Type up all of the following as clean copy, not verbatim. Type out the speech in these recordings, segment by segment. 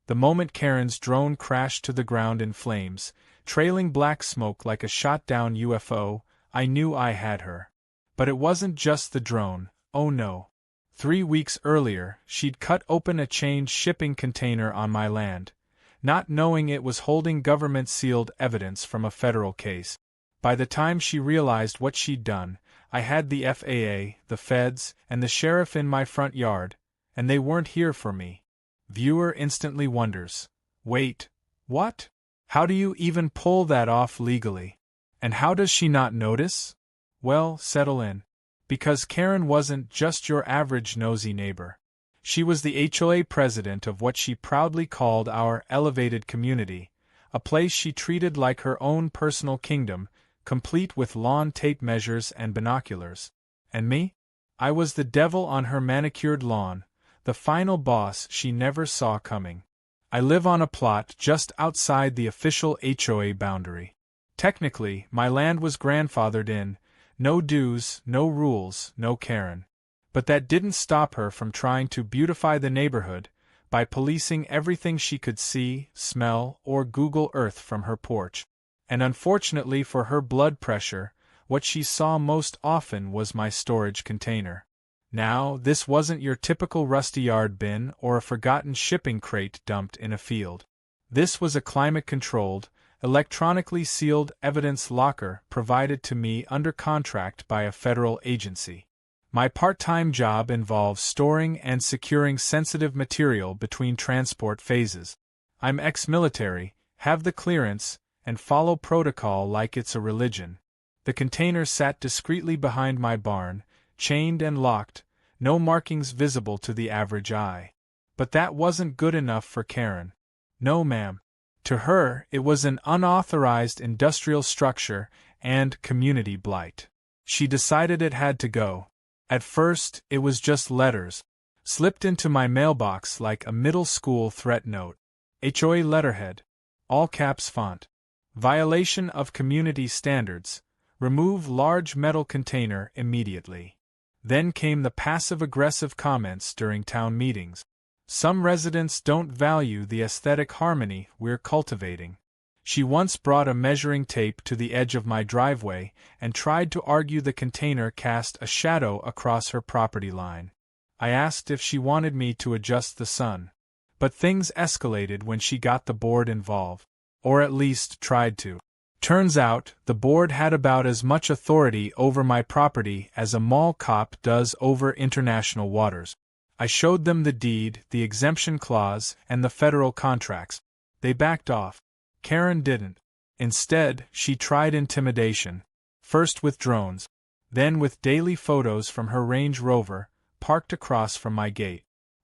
The moment Karen's drone crashed to the ground in flames, trailing black smoke like a shot-down UFO, I knew I had her. But it wasn't just the drone, oh no. 3 weeks earlier, she'd cut open a chained shipping container on my land, not knowing it was holding government-sealed evidence from a federal case. By the time she realized what she'd done, I had the FAA, the feds, and the sheriff in my front yard, and they weren't here for me. Viewer instantly wonders, wait, what? How do you even pull that off legally? And how does she not notice? Well, settle in. Because Karen wasn't just your average nosy neighbor. She was the HOA president of what she proudly called our elevated community, a place she treated like her own personal kingdom, complete with lawn tape measures and binoculars. And me? I was the devil on her manicured lawn, the final boss she never saw coming. I live on a plot just outside the official HOA boundary. Technically, my land was grandfathered in, no dues, no rules, no Karen. But that didn't stop her from trying to beautify the neighborhood by policing everything she could see, smell, or Google Earth from her porch. And unfortunately for her blood pressure, what she saw most often was my storage container. Now, this wasn't your typical rusty yard bin or a forgotten shipping crate dumped in a field. This was a climate-controlled, electronically sealed evidence locker provided to me under contract by a federal agency. My part-time job involves storing and securing sensitive material between transport phases. I'm ex-military, have the clearance, and follow protocol like it's a religion. The container sat discreetly behind my barn, chained and locked, no markings visible to the average eye. But that wasn't good enough for Karen. No, ma'am. To her, it was an unauthorized industrial structure and community blight. She decided it had to go. At first, it was just letters, slipped into my mailbox like a middle school threat note. HOA letterhead, all caps font. Violation of community standards. Remove large metal container immediately. Then came the passive-aggressive comments during town meetings. Some residents don't value the aesthetic harmony we're cultivating. She once brought a measuring tape to the edge of my driveway and tried to argue the container cast a shadow across her property line. I asked if she wanted me to adjust the sun. But things escalated when she got the board involved. Or at least tried to. Turns out, the board had about as much authority over my property as a mall cop does over international waters. I showed them the deed, the exemption clause, and the federal contracts. They backed off. Karen didn't. Instead, she tried intimidation. First with drones, then with daily photos from her Range Rover, parked across from my gate.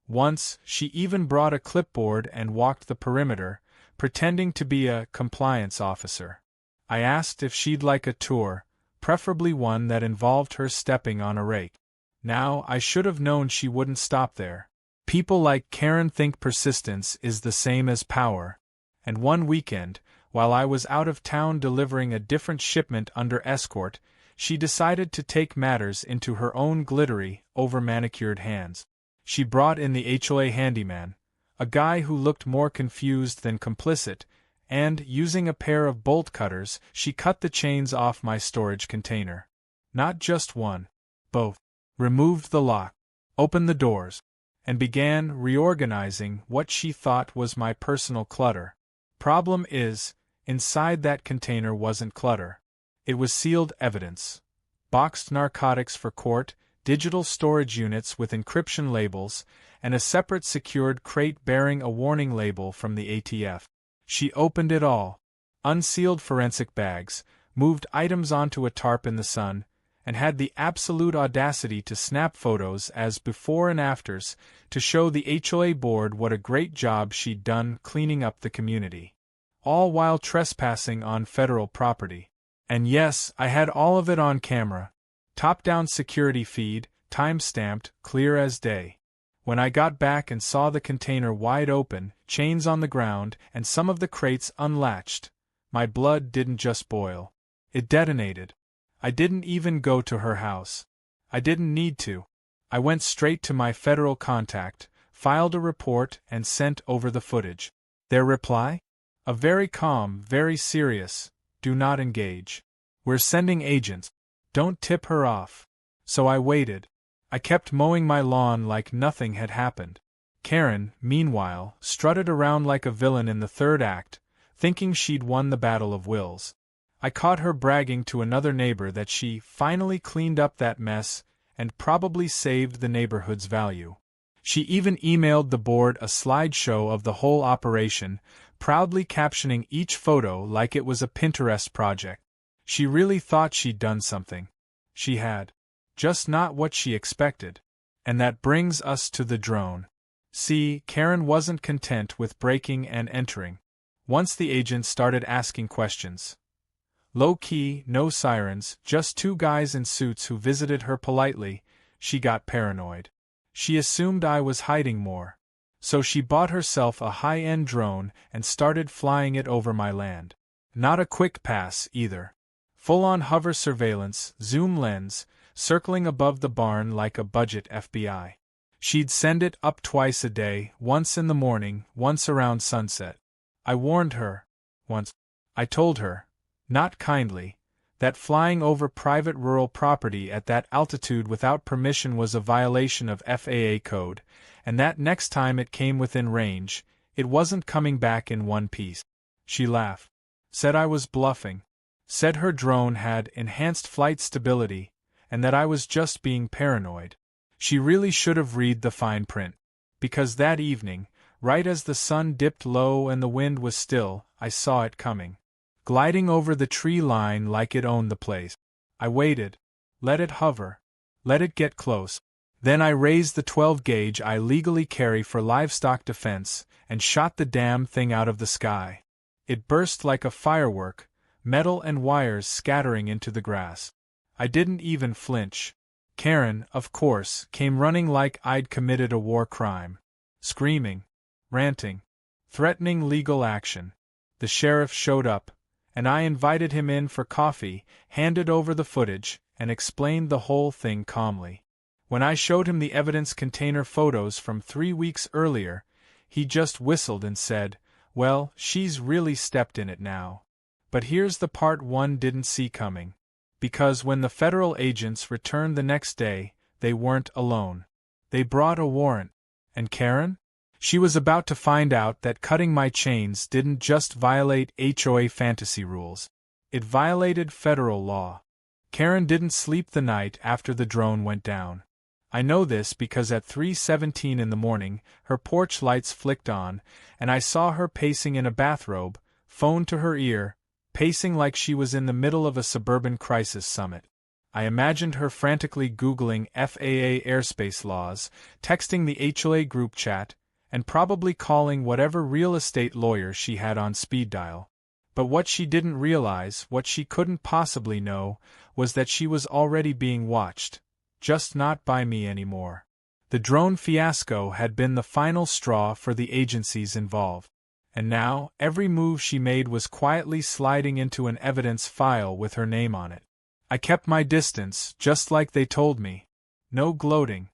Once, she even brought a clipboard and walked the perimeter, pretending to be a compliance officer. I asked if she'd like a tour, preferably one that involved her stepping on a rake. Now, I should have known she wouldn't stop there. People like Karen think persistence is the same as power. And one weekend, while I was out of town delivering a different shipment under escort, she decided to take matters into her own glittery, over-manicured hands. She brought in the HOA handyman, a guy who looked more confused than complicit, and, using a pair of bolt cutters, she cut the chains off my storage container. Not just one, both. Removed the lock, opened the doors, and began reorganizing what she thought was my personal clutter. Problem is, inside that container wasn't clutter. It was sealed evidence. Boxed narcotics for court, digital storage units with encryption labels, and a separate secured crate bearing a warning label from the ATF. She opened it all, unsealed forensic bags, moved items onto a tarp in the sun, and had the absolute audacity to snap photos as before and afters to show the HOA board what a great job she'd done cleaning up the community. All while trespassing on federal property. And yes, I had all of it on camera. Top-down security feed, time-stamped, clear as day. When I got back and saw the container wide open, chains on the ground, and some of the crates unlatched, my blood didn't just boil. It detonated. I didn't even go to her house. I didn't need to. I went straight to my federal contact, filed a report and sent over the footage. Their reply? A very calm, very serious, do not engage. We're sending agents. Don't tip her off. So I waited. I kept mowing my lawn like nothing had happened. Karen, meanwhile, strutted around like a villain in the third act, thinking she'd won the battle of wills. I caught her bragging to another neighbor that she finally cleaned up that mess and probably saved the neighborhood's value. She even emailed the board a slideshow of the whole operation, proudly captioning each photo like it was a Pinterest project. She really thought she'd done something. She had. Just not what she expected. And that brings us to the drone. See, Karen wasn't content with breaking and entering. Once the agent started asking questions. Low-key, no sirens, just two guys in suits who visited her politely, she got paranoid. She assumed I was hiding more. So she bought herself a high-end drone and started flying it over my land. Not a quick pass, either. Full-on hover surveillance, zoom lens, circling above the barn like a budget FBI. She'd send it up twice a day, once in the morning, once around sunset. I warned her. Once. I told her, not kindly, that flying over private rural property at that altitude without permission was a violation of FAA code, and that next time it came within range, it wasn't coming back in one piece. She laughed. Said I was bluffing. Said her drone had enhanced flight stability, and that I was just being paranoid. She really should have read the fine print. Because that evening, right as the sun dipped low and the wind was still, I saw it coming. Gliding over the tree line like it owned the place. I waited. Let it hover. Let it get close. Then I raised the 12-gauge I legally carry for livestock defense and shot the damn thing out of the sky. It burst like a firework, metal and wires scattering into the grass. I didn't even flinch. Karen, of course, came running like I'd committed a war crime. Screaming, ranting, threatening legal action. The sheriff showed up, and I invited him in for coffee, handed over the footage, and explained the whole thing calmly. When I showed him the evidence container photos from 3 weeks earlier, he just whistled and said, well, she's really stepped in it now. But here's the part one didn't see coming. Because when the federal agents returned the next day, they weren't alone. They brought a warrant. And Karen? She was about to find out that cutting my chains didn't just violate HOA fantasy rules. It violated federal law. Karen didn't sleep the night after the drone went down. I know this because at 3:17 in the morning, her porch lights flicked on, and I saw her pacing in a bathrobe, phone to her ear, pacing like she was in the middle of a suburban crisis summit. I imagined her frantically Googling FAA airspace laws, texting the HOA group chat, and probably calling whatever real estate lawyer she had on speed dial. But what she didn't realize, what she couldn't possibly know, was that she was already being watched, just not by me anymore. The drone fiasco had been the final straw for the agencies involved. And now, every move she made was quietly sliding into an evidence file with her name on it. I kept my distance, just like they told me. No gloating.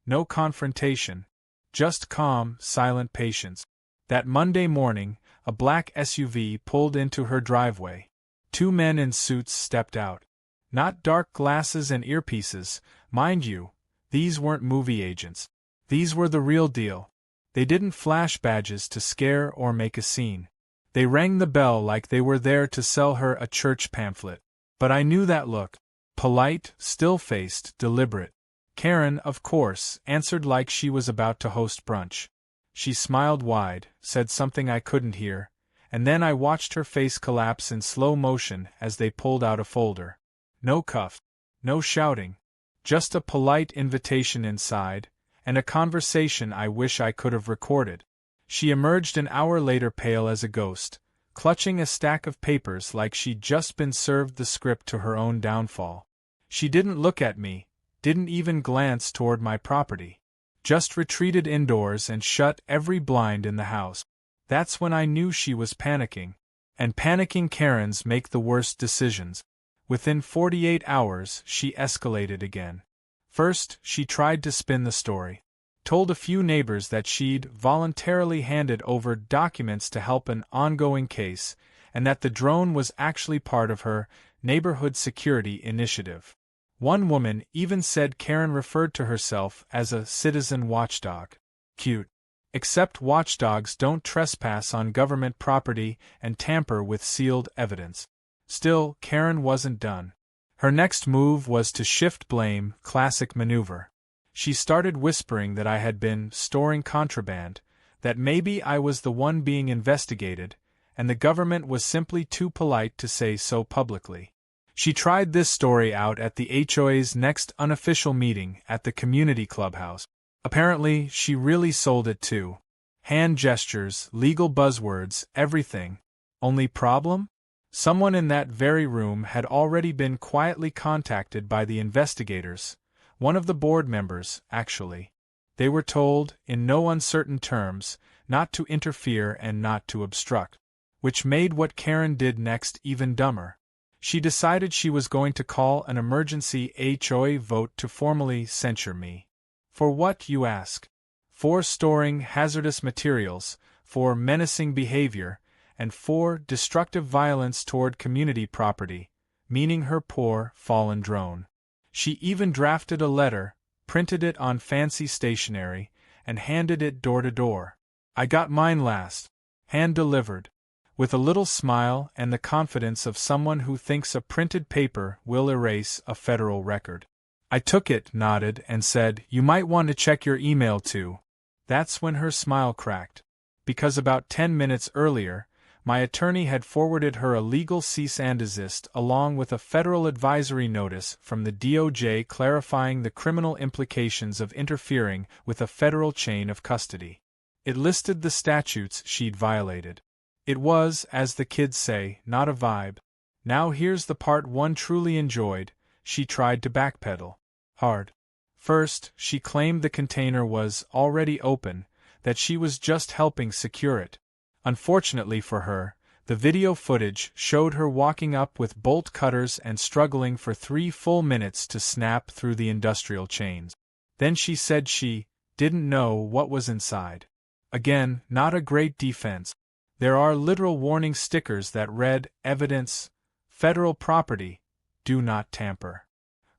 No confrontation. Just calm, silent patience. That Monday morning, a black SUV pulled into her driveway. 2 men in suits stepped out. Not dark glasses and earpieces, mind you, these weren't movie agents. These were the real deal. They didn't flash badges to scare or make a scene. They rang the bell like they were there to sell her a church pamphlet. But I knew that look. Polite, still-faced, deliberate. Karen, of course, answered like she was about to host brunch. She smiled wide, said something I couldn't hear, and then I watched her face collapse in slow motion as they pulled out a folder. No cuff. No shouting. Just a polite invitation inside, and a conversation I wish I could have recorded. She emerged an hour later pale as a ghost, clutching a stack of papers like she'd just been served the script to her own downfall. She didn't look at me, didn't even glance toward my property. Just retreated indoors and shut every blind in the house. That's when I knew she was panicking. And panicking Karens make the worst decisions. Within 48 hours, she escalated again. First, she tried to spin the story. told a few neighbors that she'd voluntarily handed over documents to help an ongoing case, and that the drone was actually part of her neighborhood security initiative. One woman even said Karen referred to herself as a citizen watchdog. Cute. Except watchdogs don't trespass on government property and tamper with sealed evidence. Still, Karen wasn't done. Her next move was to shift blame, classic maneuver. She started whispering that I had been storing contraband, that maybe I was the one being investigated, and the government was simply too polite to say so publicly. She tried this story out at the HOA's next unofficial meeting at the community clubhouse. Apparently, she really sold it too. Hand gestures, legal buzzwords, everything. Only problem? Someone in that very room had already been quietly contacted by the investigators. One of the board members, actually. They were told, in no uncertain terms, not to interfere and not to obstruct. Which made what Karen did next even dumber. She decided she was going to call an emergency HOA vote to formally censure me. For what, you ask? For storing hazardous materials, for menacing behavior, and for destructive violence toward community property, meaning her poor, fallen drone. She even drafted a letter, printed it on fancy stationery, and handed it door to door. I got mine last, hand-delivered, with a little smile and the confidence of someone who thinks a printed paper will erase a federal record. I took it, nodded, and said, "You might want to check your email too." That's when her smile cracked. Because about 10 minutes earlier, my attorney had forwarded her a legal cease and desist along with a federal advisory notice from the DOJ clarifying the criminal implications of interfering with a federal chain of custody. It listed the statutes she'd violated. It was, as the kids say, not a vibe. Now here's the part one truly enjoyed. She tried to backpedal. Hard. First, she claimed the container was already open, that she was just helping secure it. Unfortunately for her, the video footage showed her walking up with bolt cutters and struggling for 3 full minutes to snap through the industrial chains. Then she said she didn't know what was inside. Again, not a great defense. There are literal warning stickers that read, "Evidence, federal property, do not tamper."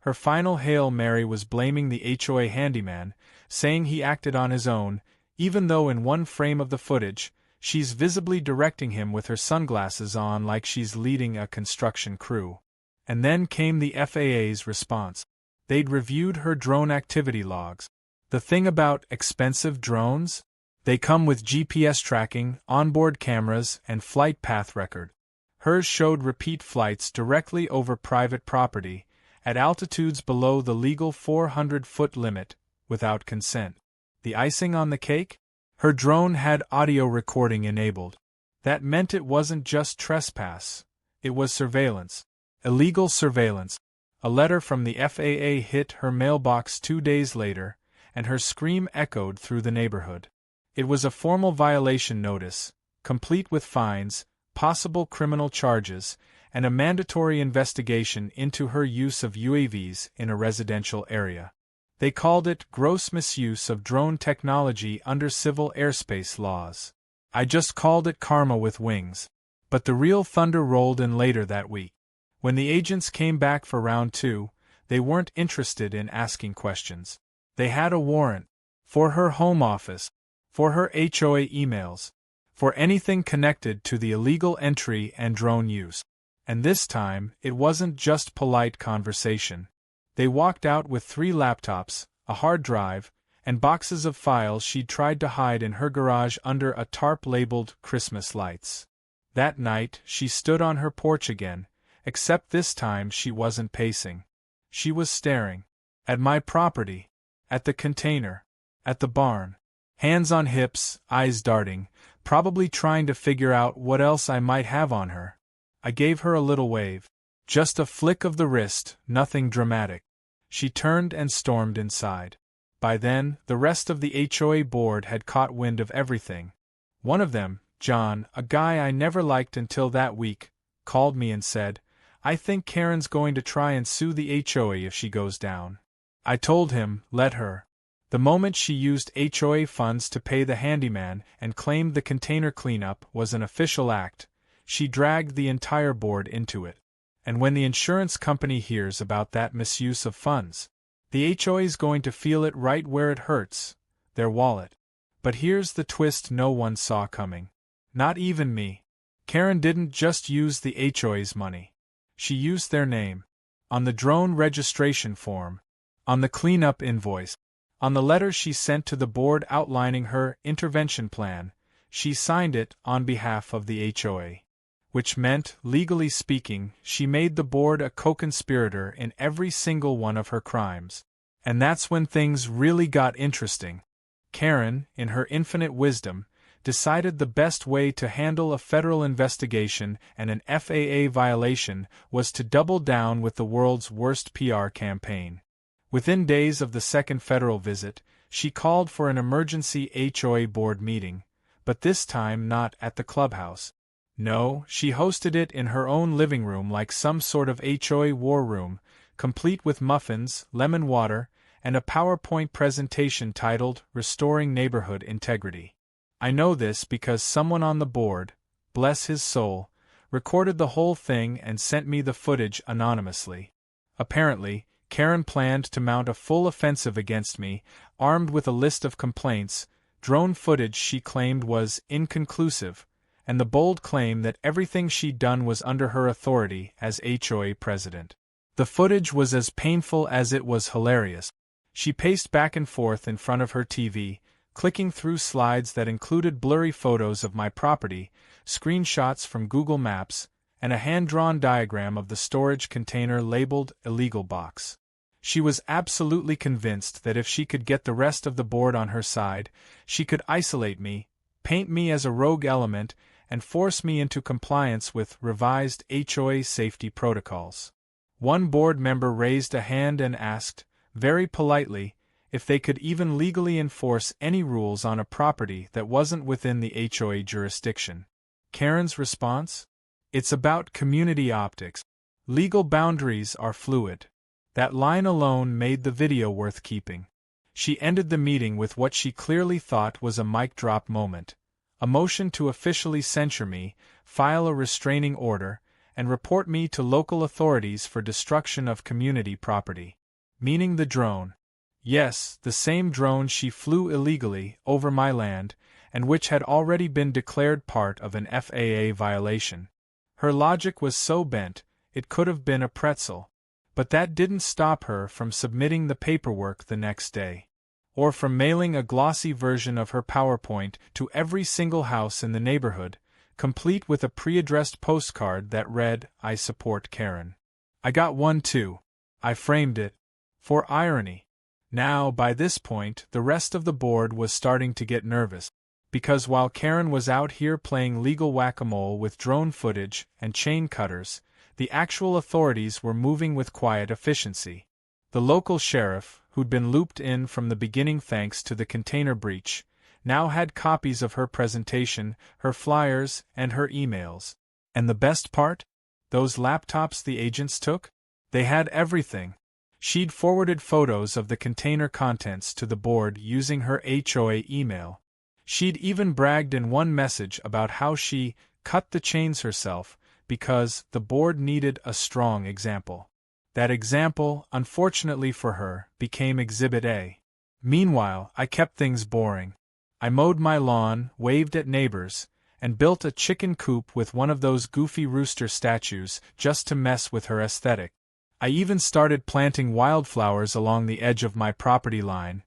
Her final Hail Mary was blaming the HOA handyman, saying he acted on his own, even though in one frame of the footage, she's visibly directing him with her sunglasses on like she's leading a construction crew. And then came the FAA's response. They'd reviewed her drone activity logs. The thing about expensive drones? They come with GPS tracking, onboard cameras, and flight path record. Hers showed repeat flights directly over private property, at altitudes below the legal 400-foot limit, without consent. The icing on the cake? Her drone had audio recording enabled. That meant it wasn't just trespass. It was surveillance. Illegal surveillance. A letter from the FAA hit her mailbox 2 days later, and her scream echoed through the neighborhood. It was a formal violation notice, complete with fines, possible criminal charges, and a mandatory investigation into her use of UAVs in a residential area. They called it gross misuse of drone technology under civil airspace laws. I just called it karma with wings. But the real thunder rolled in later that week. When the agents came back for round 2, they weren't interested in asking questions. They had a warrant. For her home office. For her HOA emails. For anything connected to the illegal entry and drone use. And this time, it wasn't just polite conversation. They walked out with 3 laptops, a hard drive, and boxes of files she'd tried to hide in her garage under a tarp labeled Christmas lights. That night, she stood on her porch again, except this time she wasn't pacing. She was staring. At my property. At the container. At the barn. Hands on hips, eyes darting, probably trying to figure out what else I might have on her. I gave her a little wave. Just a flick of the wrist, nothing dramatic. She turned and stormed inside. By then, the rest of the HOA board had caught wind of everything. One of them, John, a guy I never liked until that week, called me and said, "I think Karen's going to try and sue the HOA if she goes down." I told him, let her. The moment she used HOA funds to pay the handyman and claimed the container cleanup was an official act, she dragged the entire board into it. And when the insurance company hears about that misuse of funds, the HOA's going to feel it right where it hurts, their wallet. But here's the twist no one saw coming. Not even me. Karen didn't just use the HOA's money. She used their name. On the drone registration form. On the cleanup invoice. On the letter she sent to the board outlining her intervention plan, she signed it on behalf of the HOA. Which meant, legally speaking, she made the board a co-conspirator in every single one of her crimes. And that's when things really got interesting. Karen, in her infinite wisdom, decided the best way to handle a federal investigation and an FAA violation was to double down with the world's worst PR campaign. Within days of the second federal visit, she called for an emergency HOA board meeting, but this time not at the clubhouse. No, she hosted it in her own living room like some sort of HOA war room, complete with muffins, lemon water, and a PowerPoint presentation titled Restoring Neighborhood Integrity. I know this because someone on the board, bless his soul, recorded the whole thing and sent me the footage anonymously. Apparently, Karen planned to mount a full offensive against me, armed with a list of complaints. Drone footage she claimed was inconclusive, and the bold claim that everything she'd done was under her authority as HOA president. The footage was as painful as it was hilarious. She paced back and forth in front of her TV, clicking through slides that included blurry photos of my property, screenshots from Google Maps, and a hand-drawn diagram of the storage container labeled illegal box. She was absolutely convinced that if she could get the rest of the board on her side, she could isolate me, paint me as a rogue element, and force me into compliance with revised HOA safety protocols. One board member raised a hand and asked, very politely, if they could even legally enforce any rules on a property that wasn't within the HOA jurisdiction. Karen's response? It's about community optics. Legal boundaries are fluid. That line alone made the video worth keeping. She ended the meeting with what she clearly thought was a mic drop moment. A motion to officially censure me, file a restraining order, and report me to local authorities for destruction of community property. Meaning the drone. Yes, the same drone she flew illegally over my land, and which had already been declared part of an FAA violation. Her logic was so bent, it could have been a pretzel. But that didn't stop her from submitting the paperwork the next day. Or from mailing a glossy version of her PowerPoint to every single house in the neighborhood, complete with a pre-addressed postcard that read, "I support Karen." I got one too. I framed it. For irony. Now, by this point, the rest of the board was starting to get nervous. Because while Karen was out here playing legal whack-a-mole with drone footage and chain cutters, the actual authorities were moving with quiet efficiency. The local sheriff, who'd been looped in from the beginning thanks to the container breach, now had copies of her presentation, her flyers, and her emails. And the best part? Those laptops the agents took? They had everything. She'd forwarded photos of the container contents to the board using her HOA email. She'd even bragged in one message about how she cut the chains herself, because the board needed a strong example. That example, unfortunately for her, became Exhibit A. Meanwhile, I kept things boring. I mowed my lawn, waved at neighbors, and built a chicken coop with one of those goofy rooster statues just to mess with her aesthetic. I even started planting wildflowers along the edge of my property line.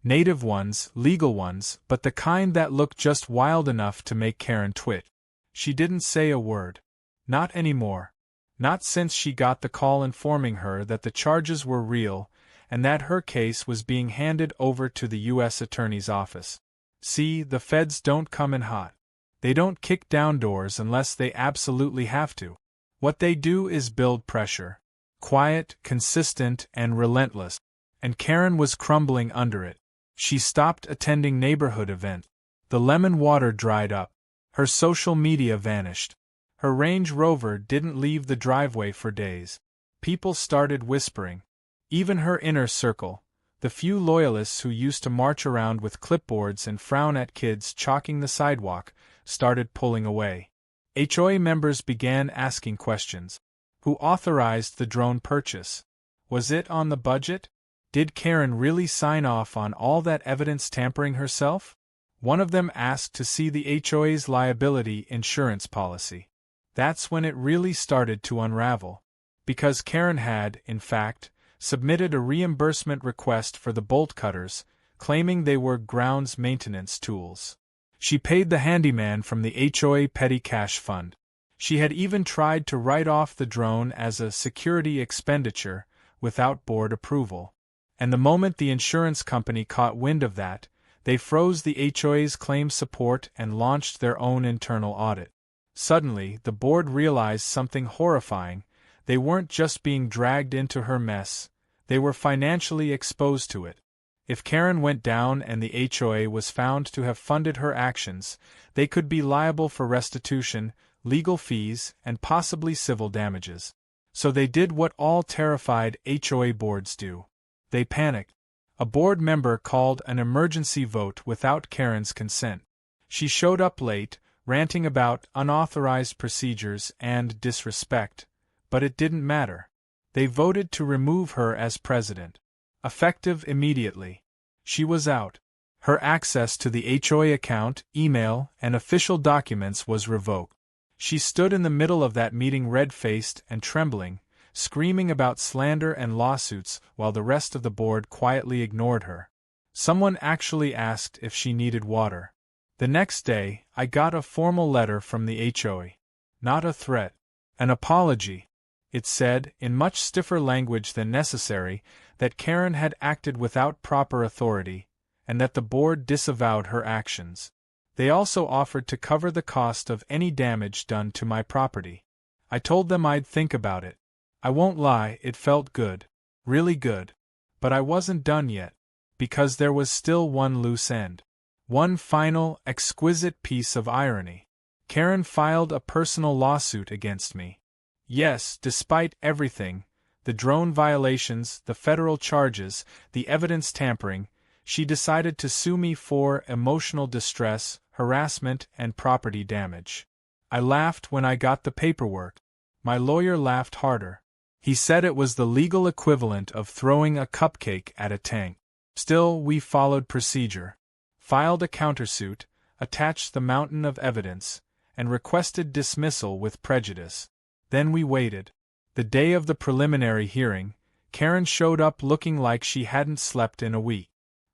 Native ones, legal ones, but the kind that looked just wild enough to make Karen twit. She didn't say a word. Not anymore. Not since she got the call informing her that the charges were real, and that her case was being handed over to the U.S. Attorney's Office. See, the feds don't come in hot. They don't kick down doors unless they absolutely have to. What they do is build pressure. Quiet, consistent, and relentless. And Karen was crumbling under it. She stopped attending neighborhood events. The lemon water dried up. Her social media vanished. Her Range Rover didn't leave the driveway for days. People started whispering. Even her inner circle, The few loyalists who used to march around with clipboards and frown at kids chalking the sidewalk started pulling away. HOA members began asking questions. Who authorized the drone purchase? Was it on the budget? Did Karen really sign off on all that evidence tampering herself? One of them asked to see the HOA's liability insurance policy. That's when it really started to unravel. Because Karen had, in fact, submitted a reimbursement request for the bolt cutters, claiming they were grounds maintenance tools. She paid the handyman from the HOA petty cash fund. She had even tried to write off the drone as a security expenditure without board approval. And the moment the insurance company caught wind of that, they froze the HOA's claim support and launched their own internal audit. Suddenly, the board realized something horrifying. They weren't just being dragged into her mess, they were financially exposed to it. If Karen went down and the HOA was found to have funded her actions, they could be liable for restitution, legal fees, and possibly civil damages. So they did what all terrified HOA boards do. They panicked. A board member called an emergency vote without Karen's consent. She showed up late, ranting about unauthorized procedures and disrespect, but it didn't matter. They voted to remove her as president. Effective immediately. She was out. Her access to the HOA account, email, and official documents was revoked. She stood in the middle of that meeting red-faced and trembling, screaming about slander and lawsuits while the rest of the board quietly ignored her. Someone actually asked if she needed water. The next day, I got a formal letter from the HOA. Not a threat. An apology. It said, in much stiffer language than necessary, that Karen had acted without proper authority, and that the board disavowed her actions. They also offered to cover the cost of any damage done to my property. I told them I'd think about it. I won't lie, it felt good. Really good. But I wasn't done yet. Because there was still one loose end. One final, exquisite piece of irony. Karen filed a personal lawsuit against me. Yes, despite everything, the drone violations, the federal charges, the evidence tampering, she decided to sue me for emotional distress, harassment, and property damage. I laughed when I got the paperwork. My lawyer laughed harder. He said it was the legal equivalent of throwing a cupcake at a tank. Still, we followed procedure. Filed a countersuit, attached the mountain of evidence, and requested dismissal with prejudice. Then we waited. The day of the preliminary hearing, Karen showed up looking like she hadn't slept in a week.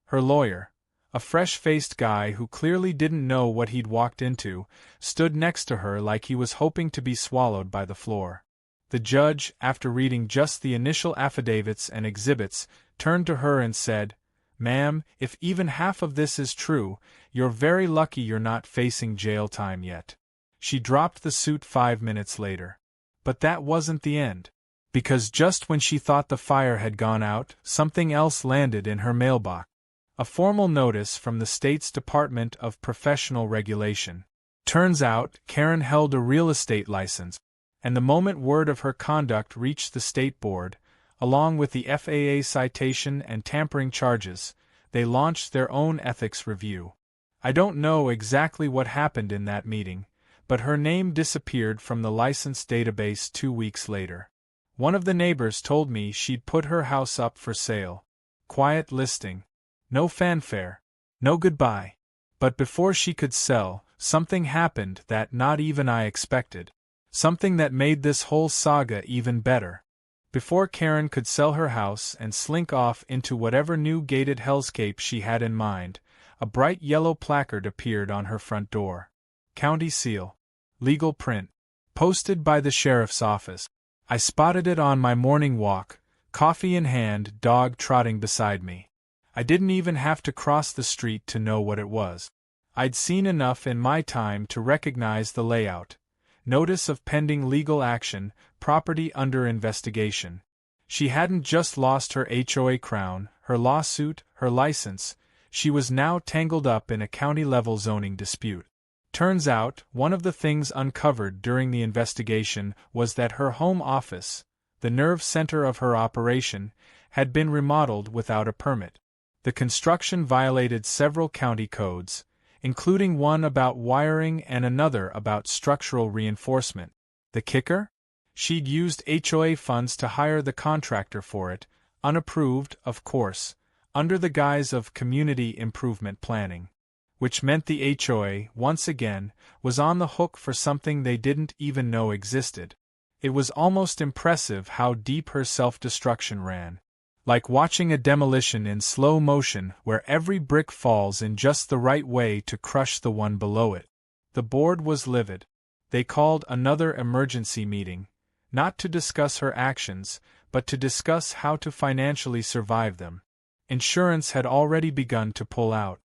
Her lawyer, a fresh-faced guy who clearly didn't know what he'd walked into, stood next to her like he was hoping to be swallowed by the floor. The judge, after reading just the initial affidavits and exhibits, turned to her and said, "Ma'am, if even half of this is true, you're very lucky you're not facing jail time yet." She dropped the suit 5 minutes later. But that wasn't the end. Because just when she thought the fire had gone out, something else landed in her mailbox. A formal notice from the state's Department of Professional Regulation. Turns out, Karen held a real estate license, and the moment word of her conduct reached the state board, along with the FAA citation and tampering charges, they launched their own ethics review. I don't know exactly what happened in that meeting, but her name disappeared from the license database 2 weeks later. One of the neighbors told me she'd put her house up for sale. Quiet listing. No fanfare. No goodbye. But before she could sell, something happened that not even I expected. Something that made this whole saga even better. Before Karen could sell her house and slink off into whatever new gated hellscape she had in mind, a bright yellow placard appeared on her front door. County seal. Legal print. Posted by the sheriff's office. I spotted it on my morning walk, coffee in hand, dog trotting beside me. I didn't even have to cross the street to know what it was. I'd seen enough in my time to recognize the layout. Notice of pending legal action, property under investigation. She hadn't just lost her HOA crown, her lawsuit, her license, she was now tangled up in a county-level zoning dispute. Turns out, one of the things uncovered during the investigation was that her home office, the nerve center of her operation, had been remodeled without a permit. The construction violated several county codes, including one about wiring and another about structural reinforcement. The kicker? She'd used HOA funds to hire the contractor for it, unapproved, of course, under the guise of community improvement planning. Which meant the HOA, once again, was on the hook for something they didn't even know existed. It was almost impressive how deep her self-destruction ran. Like watching a demolition in slow motion where every brick falls in just the right way to crush the one below it. The board was livid. They called another emergency meeting, not to discuss her actions, but to discuss how to financially survive them. Insurance had already begun to pull out.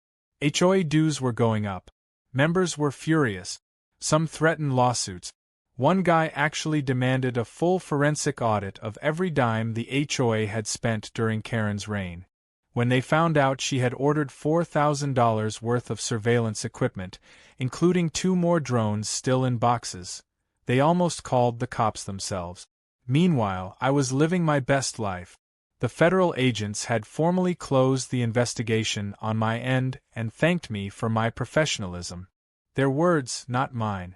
HOA dues were going up. Members were furious. Some threatened lawsuits. One guy actually demanded a full forensic audit of every dime the HOA had spent during Karen's reign. When they found out she had ordered $4,000 worth of surveillance equipment, including 2 more drones still in boxes, they almost called the cops themselves. Meanwhile, I was living my best life. The federal agents had formally closed the investigation on my end and thanked me for my professionalism. Their words, not mine.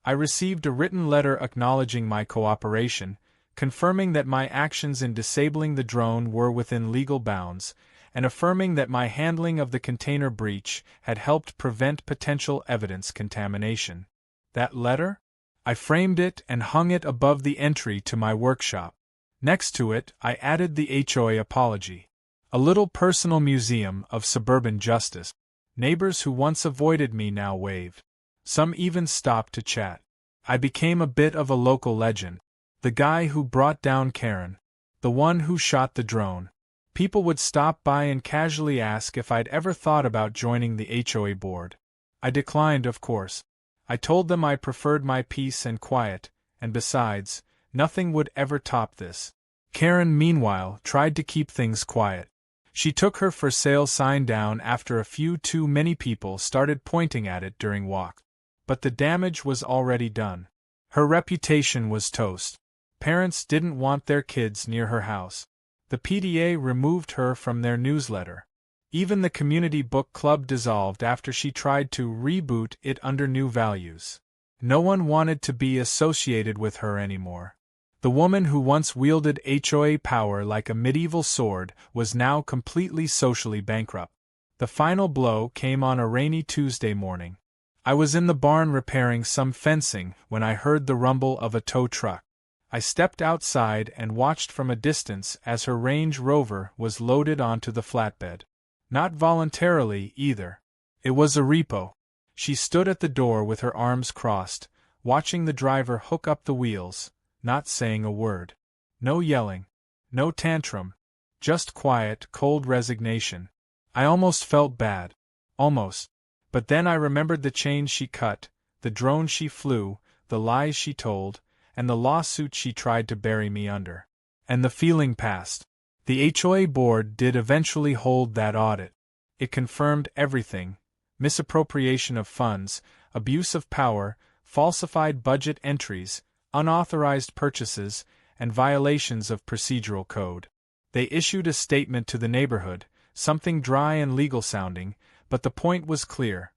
I received a written letter acknowledging my cooperation, confirming that my actions in disabling the drone were within legal bounds, and affirming that my handling of the container breach had helped prevent potential evidence contamination. That letter? I framed it and hung it above the entry to my workshop. Next to it, I added the HOA apology. A little personal museum of suburban justice. Neighbors who once avoided me now waved. Some even stopped to chat. I became a bit of a local legend. The guy who brought down Karen. The one who shot the drone. People would stop by and casually ask if I'd ever thought about joining the HOA board. I declined, of course. I told them I preferred my peace and quiet, and besides, nothing would ever top this. Karen, meanwhile, tried to keep things quiet. She took her for sale sign down after a few too many people started pointing at it during walk. But the damage was already done. Her reputation was toast. Parents didn't want their kids near her house. The PTA removed her from their newsletter. Even the community book club dissolved after she tried to reboot it under new values. No one wanted to be associated with her anymore. The woman who once wielded HOA power like a medieval sword was now completely socially bankrupt. The final blow came on a rainy Tuesday morning. I was in the barn repairing some fencing when I heard the rumble of a tow truck. I stepped outside and watched from a distance as her Range Rover was loaded onto the flatbed. Not voluntarily, either. It was a repo. She stood at the door with her arms crossed, watching the driver hook up the wheels, not saying a word. No yelling. No tantrum. Just quiet, cold resignation. I almost felt bad. Almost. But then I remembered the chains she cut, the drone she flew, the lies she told, and the lawsuit she tried to bury me under. And the feeling passed. The HOA board did eventually hold that audit. It confirmed everything: misappropriation of funds, abuse of power, falsified budget entries, unauthorized purchases, and violations of procedural code. They issued a statement to the neighborhood, something dry and legal sounding, but the point was clear.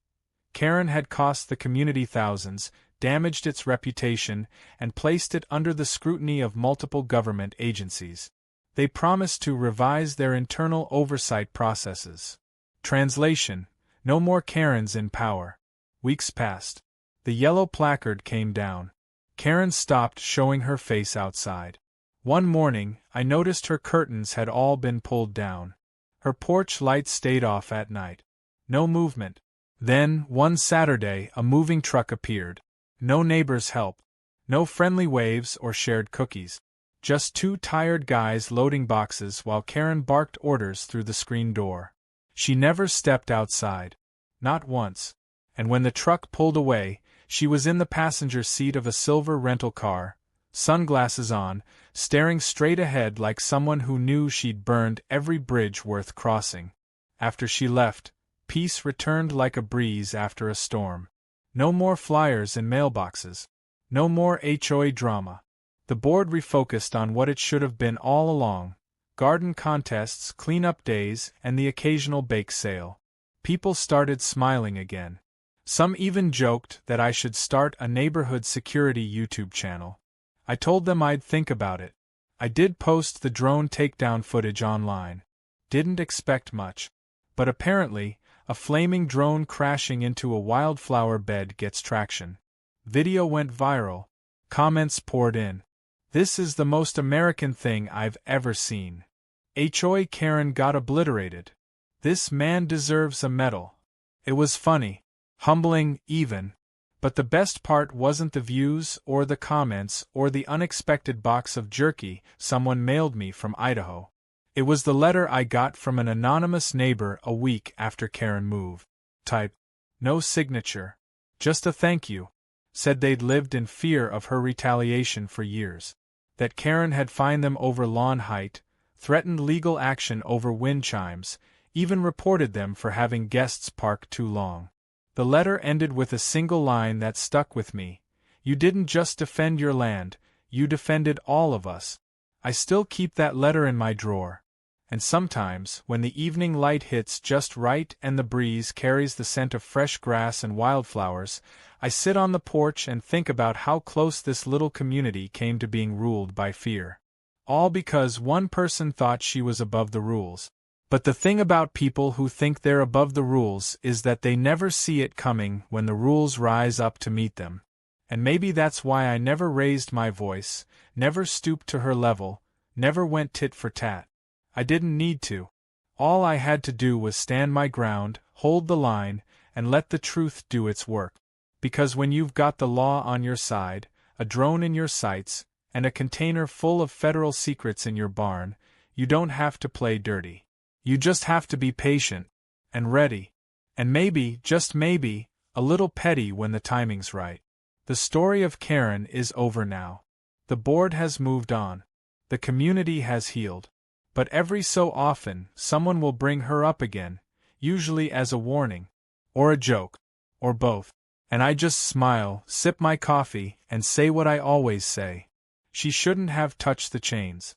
Karen had cost the community thousands, damaged its reputation, and placed it under the scrutiny of multiple government agencies. They promised to revise their internal oversight processes. Translation: no more Karens in power. Weeks passed. The yellow placard came down. Karen stopped showing her face outside. One morning, I noticed her curtains had all been pulled down. Her porch lights stayed off at night. No movement. Then, one Saturday, a moving truck appeared. No neighbors' help. No friendly waves or shared cookies. Just 2 tired guys loading boxes while Karen barked orders through the screen door. She never stepped outside. Not once. And when the truck pulled away, she was in the passenger seat of a silver rental car, sunglasses on, staring straight ahead like someone who knew she'd burned every bridge worth crossing. After she left, peace returned like a breeze after a storm. No more flyers in mailboxes. No more HOA drama. The board refocused on what it should have been all along: garden contests, cleanup days, and the occasional bake sale. People started smiling again. Some even joked that I should start a neighborhood security YouTube channel. I told them I'd think about it. I did post the drone takedown footage online. Didn't expect much. But apparently, a flaming drone crashing into a wildflower bed gets traction. Video went viral. Comments poured in. This is the most American thing I've ever seen. HOA Karen got obliterated. This man deserves a medal. It was funny, humbling, even. But the best part wasn't the views or the comments or the unexpected box of jerky someone mailed me from Idaho. It was the letter I got from an anonymous neighbor a week after Karen moved. Type. No signature. Just a thank you. Said they'd lived in fear of her retaliation for years. That Karen had fined them over lawn height, threatened legal action over wind chimes, even reported them for having guests park too long. The letter ended with a single line that stuck with me. You didn't just defend your land, you defended all of us. I still keep that letter in my drawer. And sometimes, when the evening light hits just right and the breeze carries the scent of fresh grass and wildflowers, I sit on the porch and think about how close this little community came to being ruled by fear. All because one person thought she was above the rules. But the thing about people who think they're above the rules is that they never see it coming when the rules rise up to meet them. And maybe that's why I never raised my voice, never stooped to her level, never went tit for tat. I didn't need to. All I had to do was stand my ground, hold the line, and let the truth do its work. Because when you've got the law on your side, a drone in your sights, and a container full of federal secrets in your barn, you don't have to play dirty. You just have to be patient, and ready, and maybe, just maybe, a little petty when the timing's right. The story of Karen is over now. The board has moved on. The community has healed. But every so often, someone will bring her up again, usually as a warning, or a joke, or both. And I just smile, sip my coffee, and say what I always say. She shouldn't have touched the chains.